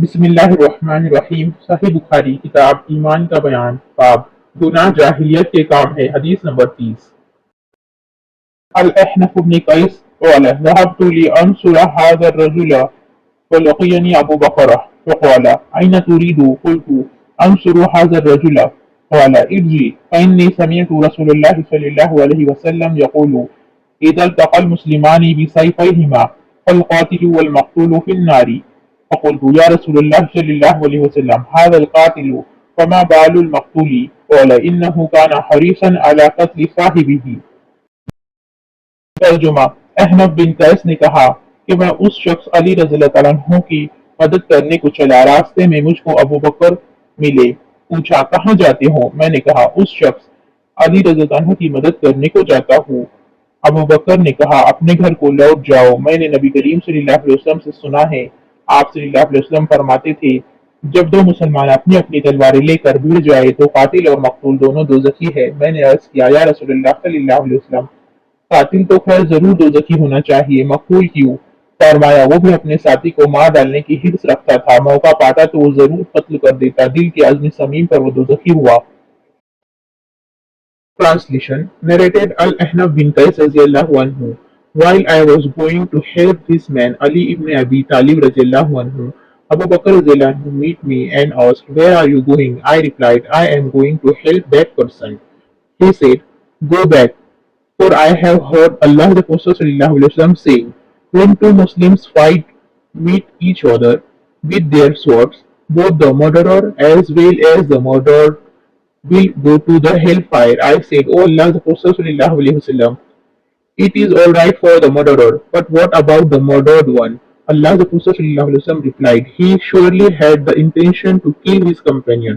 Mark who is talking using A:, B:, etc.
A: بسم اللہ الرحمن الرحیم۔ صحیح بخاری کتاب ایمان کا بیان، باب گناہ جاہلیت کے کام ہے، حدیث نمبر 30۔ الأحنف بن قيس قال ذهبت لأنصر هذا الرجل فلقيني أبو بكر فقال أين تريد؟ قلت أنصر هذا الرجل قال ارجع فإني سمعت رسول الله صلى الله عليه وسلم يقول إذا التقى المسلمان بسيفيهما فالقاتل والمقتول في النار فقلت يا رسول الله صلى الله عليه وسلم هذا القاتل فما بال المقتول قال إنه كان حريصا على قتل صاحبه۔ ترجمہ: احنف بن قیس نے کہا کہ میں اس شخص علی رضی اللہ تعالیٰ عنہ کی مدد کرنے کو چلا، راستے میں مجھ کو ابو بکر ملے، پوچھا کہاں جاتے ہو؟ میں نے کہا اس شخص علی رضی اللہ عنہ کی مدد کرنے کو جاتا ہوں۔ ابو بکر نے کہا اپنے گھر کو لوٹ جاؤ، میں نے نبی کریم صلی اللہ علیہ وسلم سے سنا ہے، آپ صلی اللہ علیہ وسلم فرماتے تھے جب دو مسلمان اپنی اپنی تلواریں لے کر بھیڑ جائے تو قاتل اور مقتول دونوں دوزخی ہے۔ میں نے عرض کیا یا رسول اللہ صلی اللہ علیہ وسلم، قاتل تو خیر ضرور دوزخی ہونا چاہیے، مقتول کیوں؟ فرمایا وہ بھی اپنے ساتھی کو مار ڈالنے کی حرص رکھتا تھا، موقع پاتا تو وہ ضرور قتل کر دیتا، دل کے عزم صمیم پر وہ دوزخی ہوا۔ Translation narrated Al-Ahnaf bin Qais radiallahu anhu. While I was going to help this man, Ali ibn Abi Talib radiallahu anhu, Abu Bakr radiallahu anhu meet me and asked, where are you going? I replied, I am going to help that person. He said, go back, for I have heard Allah the Prophet sallallahu alaihi wasallam saying, when two Muslims meet each other with their swords, both the murderer as well as the murdered will go to the hellfire. I said, O Allah the Prophet sallallahu alaihi wasallam, it is all right for the murderer, but what about the murdered one? Allah the Prophet ﷺ replied, he surely had the intention to kill his companion.